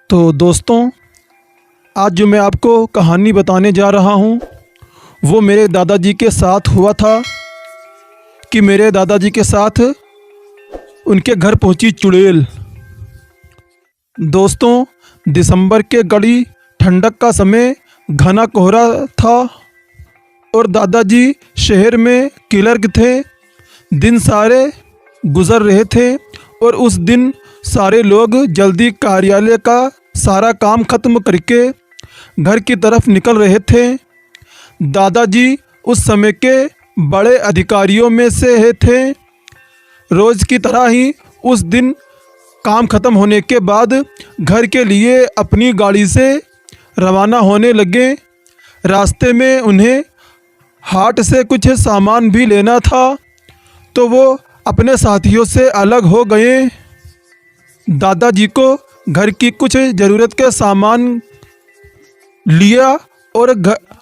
तो दोस्तों, आज जो मैं आपको कहानी बताने जा रहा हूँ वो मेरे दादाजी के साथ हुआ था कि मेरे दादाजी के साथ उनके घर पहुँची चुड़ैल। दोस्तों, दिसंबर के कड़ी ठंडक का समय, घना कोहरा था और दादाजी शहर में क्लर्क थे। दिन सारे गुजर रहे थे और उस दिन सारे लोग जल्दी कार्यालय का सारा काम खत्म करके घर की तरफ निकल रहे थे। दादाजी उस समय के बड़े अधिकारियों में से थे। रोज़ की तरह ही उस दिन काम खत्म होने के बाद घर के लिए अपनी गाड़ी से रवाना होने लगे। रास्ते में उन्हें हाट से कुछ सामान भी लेना था, तो वो अपने साथियों से अलग हो गए। दादाजी को घर की कुछ ज़रूरत के सामान लिया और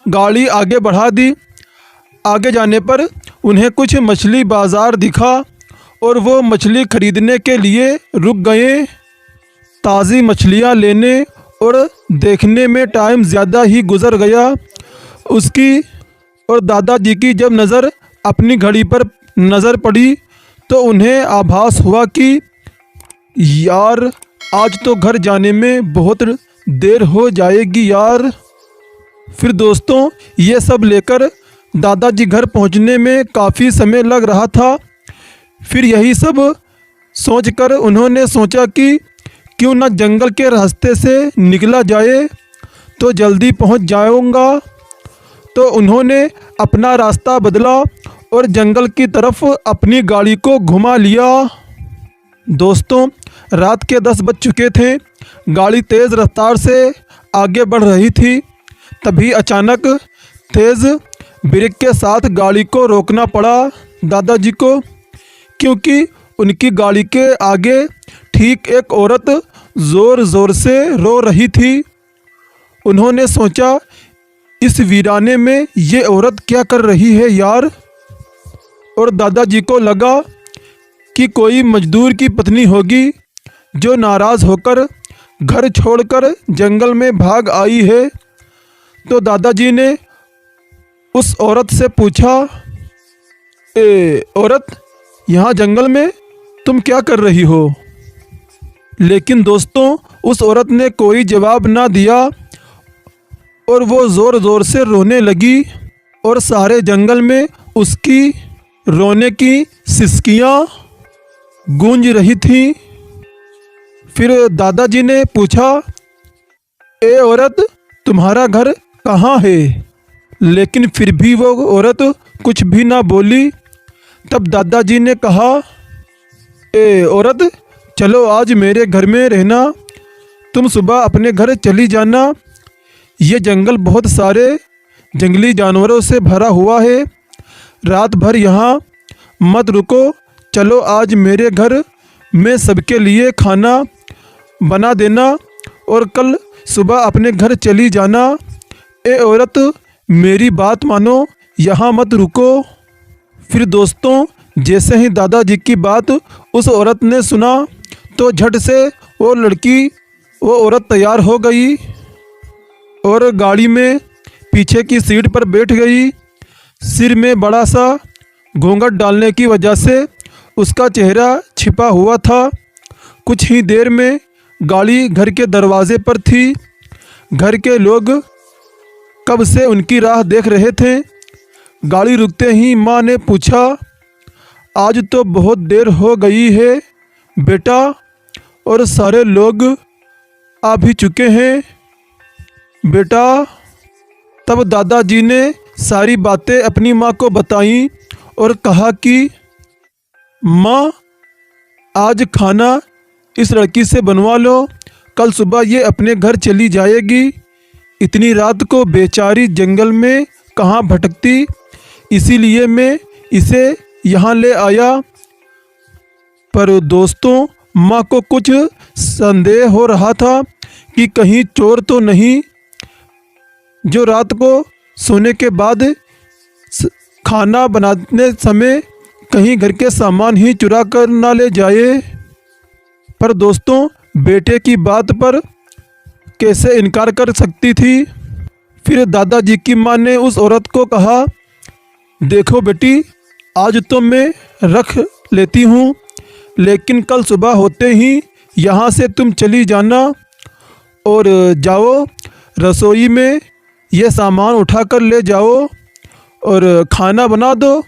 गाड़ी आगे बढ़ा दी। आगे जाने पर उन्हें कुछ मछली बाज़ार दिखा और वो मछली खरीदने के लिए रुक गए। ताज़ी मछलियां लेने और देखने में टाइम ज़्यादा ही गुजर गया उसकी। और दादाजी की जब नज़र अपनी घड़ी पर नज़र पड़ी तो उन्हें आभास हुआ कि यार, आज तो घर जाने में बहुत देर हो जाएगी यार। फिर दोस्तों, ये सब लेकर दादाजी घर पहुंचने में काफ़ी समय लग रहा था। फिर यही सब सोचकर उन्होंने सोचा कि क्यों ना जंगल के रास्ते से निकला जाए, तो जल्दी पहुंच जाऊंगा। तो उन्होंने अपना रास्ता बदला और जंगल की तरफ अपनी गाड़ी को घुमा लिया। दोस्तों, रात के 10 बज चुके थे। गाड़ी तेज़ रफ्तार से आगे बढ़ रही थी। तभी अचानक तेज़ ब्रेक के साथ गाड़ी को रोकना पड़ा दादाजी को, क्योंकि उनकी गाड़ी के आगे ठीक एक औरत ज़ोर ज़ोर से रो रही थी। उन्होंने सोचा, इस वीराने में ये औरत क्या कर रही है यार। और दादाजी को लगा कि कोई मजदूर की पत्नी होगी जो नाराज़ होकर घर छोड़कर जंगल में भाग आई है। तो दादाजी ने उस औरत से पूछा, औरत, यहाँ जंगल में तुम क्या कर रही हो? लेकिन दोस्तों, उस औरत ने कोई जवाब ना दिया और वो ज़ोर ज़ोर से रोने लगी और सारे जंगल में उसकी रोने की सिसकियाँ गूंज रही थी। फिर दादाजी ने पूछा, औरत, तुम्हारा घर कहाँ है? लेकिन फिर भी वो औरत कुछ भी ना बोली। तब दादाजी ने कहा, औरत, चलो आज मेरे घर में रहना। तुम सुबह अपने घर चली जाना। ये जंगल बहुत सारे जंगली जानवरों से भरा हुआ है। रात भर यहाँ मत रुको। चलो आज मेरे घर में सबके लिए खाना बना देना और कल सुबह अपने घर चली जाना। औरत, मेरी बात मानो, यहाँ मत रुको। फिर दोस्तों, जैसे ही दादाजी की बात उस औरत ने सुना तो झट से वो औरत तैयार हो गई और गाड़ी में पीछे की सीट पर बैठ गई। सिर में बड़ा सा घूंघट डालने की वजह से उसका चेहरा छिपा हुआ था। कुछ ही देर में गाड़ी घर के दरवाजे पर थी। घर के लोग कब से उनकी राह देख रहे थे। गाड़ी रुकते ही माँ ने पूछा, आज तो बहुत देर हो गई है बेटा, और सारे लोग आ भी चुके हैं बेटा। तब दादाजी ने सारी बातें अपनी माँ को बताईं और कहा कि माँ, आज खाना इस लड़की से बनवा लो, कल सुबह ये अपने घर चली जाएगी। इतनी रात को बेचारी जंगल में कहाँ भटकती, इसीलिए मैं इसे यहाँ ले आया। पर दोस्तों, माँ को कुछ संदेह हो रहा था कि कहीं चोर तो नहीं, जो रात को सोने के बाद खाना बनाने समय कहीं घर के सामान ही चुरा कर ना ले जाए। पर दोस्तों, बेटे की बात पर कैसे इनकार कर सकती थी। फिर दादाजी की माँ ने उस औरत को कहा, देखो बेटी, आज तो मैं रख लेती हूँ, लेकिन कल सुबह होते ही यहाँ से तुम चली जाना और जाओ रसोई में ये सामान उठाकर ले जाओ और खाना बना दो।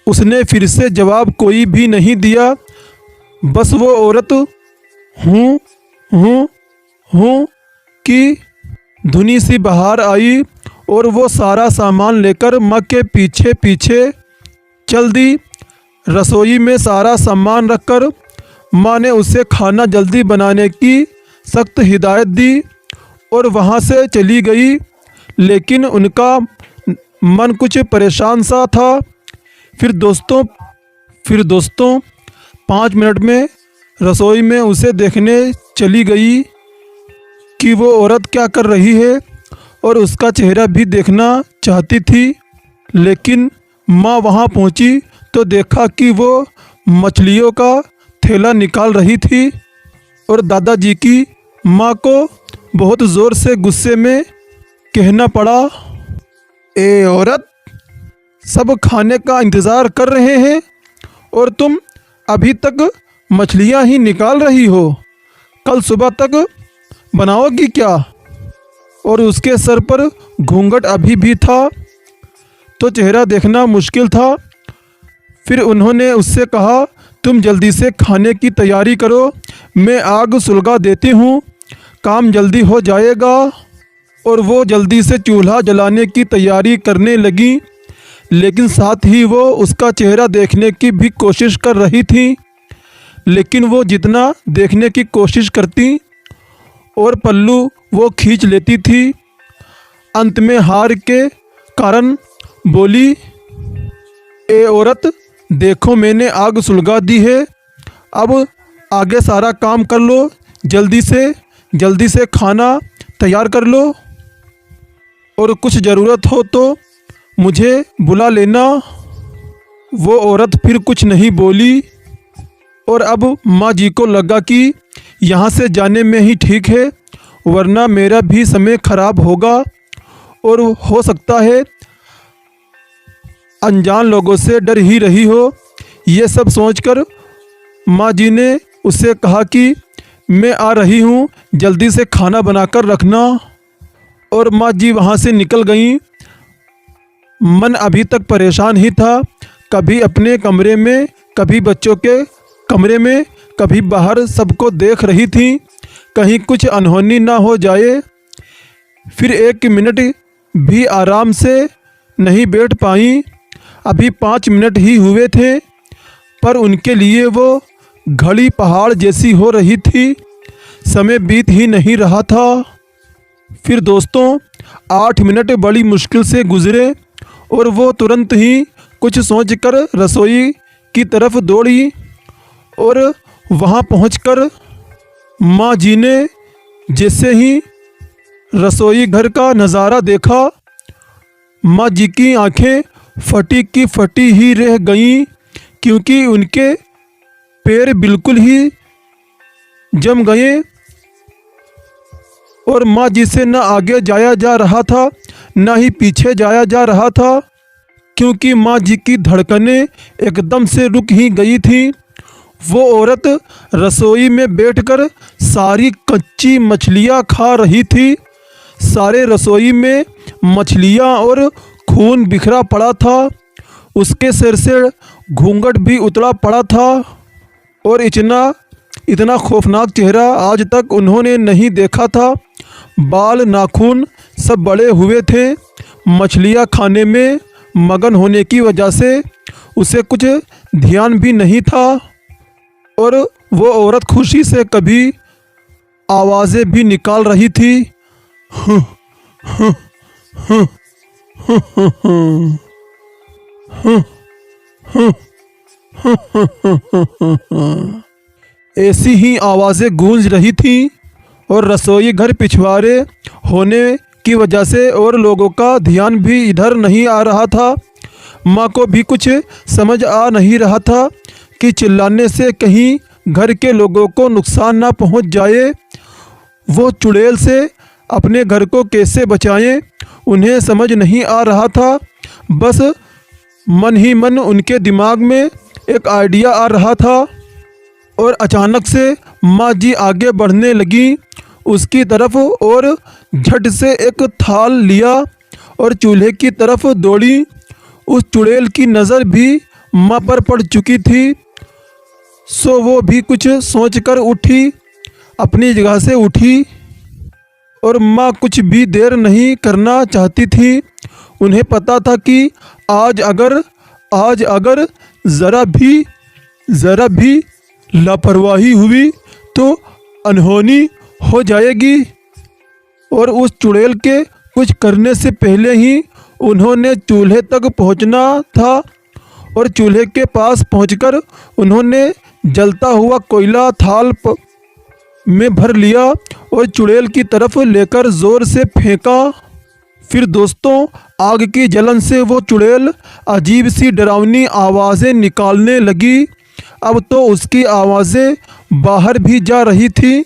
उसने फिर से जवाब कोई भी नहीं दिया। बस वो औरत हूँ हूँ हूँ की धुनी सी बाहर आई और वो सारा सामान लेकर माँ के पीछे पीछे चल दी। रसोई में सारा सामान रखकर माँ ने उसे खाना जल्दी बनाने की सख्त हिदायत दी और वहाँ से चली गई। लेकिन उनका मन कुछ परेशान सा था। फिर दोस्तों 5 मिनट में रसोई में उसे देखने चली गई कि वो औरत क्या कर रही है और उसका चेहरा भी देखना चाहती थी। लेकिन माँ वहाँ पहुँची तो देखा कि वो मछलियों का थैला निकाल रही थी और दादाजी की माँ को बहुत ज़ोर से गुस्से में कहना पड़ा, ए औरत, सब खाने का इंतज़ार कर रहे हैं और तुम अभी तक मछलियाँ ही निकाल रही हो। कल सुबह तक बनाओगी क्या? और उसके सर पर घूंघट अभी भी था तो चेहरा देखना मुश्किल था। फिर उन्होंने उससे कहा, तुम जल्दी से खाने की तैयारी करो, मैं आग सुलगा देती हूँ, काम जल्दी हो जाएगा। और वो जल्दी से चूल्हा जलाने की तैयारी करने लगी, लेकिन साथ ही वो उसका चेहरा देखने की भी कोशिश कर रही थी। लेकिन वो जितना देखने की कोशिश करती और पल्लू वो खींच लेती थी। अंत में हार के कारण बोली, ए औरत, देखो मैंने आग सुलगा दी है, अब आगे सारा काम कर लो, जल्दी से खाना तैयार कर लो और कुछ ज़रूरत हो तो मुझे बुला लेना। वो औरत फिर कुछ नहीं बोली और अब माँ जी को लगा कि यहाँ से जाने में ही ठीक है, वरना मेरा भी समय खराब होगा और हो सकता है अनजान लोगों से डर ही रही हो। ये सब सोचकर माँ जी ने उससे कहा कि मैं आ रही हूँ, जल्दी से खाना बनाकर रखना। और माँ जी वहाँ से निकल गईं। मन अभी तक परेशान ही था, कभी अपने कमरे में, कभी बच्चों के कमरे में, कभी बाहर सबको देख रही थी, कहीं कुछ अनहोनी ना हो जाए। फिर 1 मिनट भी आराम से नहीं बैठ पाई। अभी 5 मिनट ही हुए थे, पर उनके लिए वो घड़ी पहाड़ जैसी हो रही थी, समय बीत ही नहीं रहा था। फिर दोस्तों 8 मिनट बड़ी मुश्किल से गुजरे और वो तुरंत ही कुछ सोचकर रसोई की तरफ दौड़ी और वहाँ पहुँचकर माँ जी ने जैसे ही रसोई घर का नज़ारा देखा, माँ जी की आंखें फटी की फटी ही रह गईं, क्योंकि उनके पैर बिल्कुल ही जम गए और माँ जी से न आगे जाया जा रहा था न ही पीछे जाया जा रहा था, क्योंकि माँ जी की धड़कनें एकदम से रुक ही गई थी। वो औरत रसोई में बैठकर सारी कच्ची मछलियाँ खा रही थी। सारे रसोई में मछलियाँ और खून बिखरा पड़ा था। उसके सिर से घूंघट भी उतरा पड़ा था और इतना खौफनाक चेहरा आज तक उन्होंने नहीं देखा था। बाल नाखून सब बड़े हुए थे। मछलियाँ खाने में मगन होने की वजह से उसे कुछ ध्यान भी नहीं था और वो औरत खुशी से कभी आवाज़ें भी निकाल रही थी। ऐसी ही आवाज़ें गूंज रही थी और रसोई घर पिछवाड़े होने की वजह से और लोगों का ध्यान भी इधर नहीं आ रहा था। माँ को भी कुछ समझ आ नहीं रहा था कि चिल्लाने से कहीं घर के लोगों को नुकसान ना पहुँच जाए। वो चुड़ैल से अपने घर को कैसे बचाएं उन्हें समझ नहीं आ रहा था। बस मन ही मन उनके दिमाग में एक आइडिया आ रहा था और अचानक से माँ जी आगे बढ़ने लगी उसकी तरफ और झट से एक थाल लिया और चूल्हे की तरफ दौड़ी। उस चुड़ैल की नज़र भी माँ पर पड़ चुकी थी, सो वो भी कुछ सोचकर उठी, अपनी जगह से उठी और माँ कुछ भी देर नहीं करना चाहती थी। उन्हें पता था कि आज अगर ज़रा भी लापरवाही हुई तो अनहोनी हो जाएगी। और उस चुड़ैल के कुछ करने से पहले ही उन्होंने चूल्हे तक पहुंचना था और चूल्हे के पास पहुंचकर उन्होंने जलता हुआ कोयला थाल में भर लिया और चुड़ैल की तरफ लेकर ज़ोर से फेंका। फिर दोस्तों, आग की जलन से वो चुड़ैल अजीब सी डरावनी आवाज़ें निकालने लगी। अब तो उसकी आवाज़ें बाहर भी जा रही थी।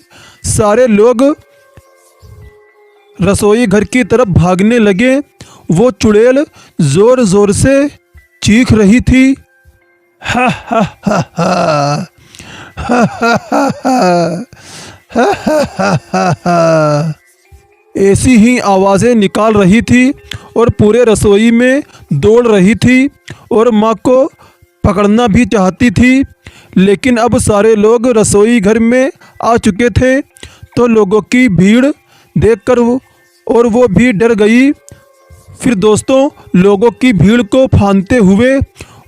सारे लोग रसोई घर की तरफ भागने लगे। वो चुड़ैल ज़ोर ज़ोर से चीख रही थी, हा हा हा हा हा हा हा हा हा हा। ऐसी ही आवाज़ें निकाल रही थी और पूरे रसोई में दौड़ रही थी और माँ को पकड़ना भी चाहती थी। लेकिन अब सारे लोग रसोई घर में आ चुके थे तो लोगों की भीड़ देखकर वो भी डर गई। फिर दोस्तों, लोगों की भीड़ को फांदते हुए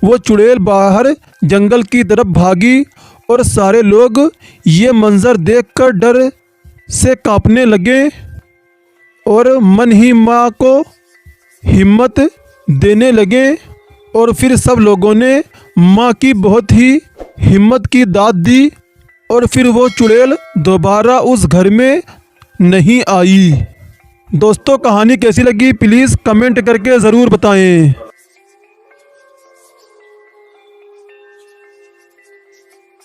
वो चुड़ैल बाहर जंगल की तरफ भागी और सारे लोग ये मंजर देखकर डर से कांपने लगे और मन ही माँ को हिम्मत देने लगे। और फिर सब लोगों ने माँ की बहुत ही हिम्मत की दाद दी और फिर वो चुड़ैल दोबारा उस घर में नहीं आई। दोस्तों, कहानी कैसी लगी प्लीज़ कमेंट करके ज़रूर बताएं।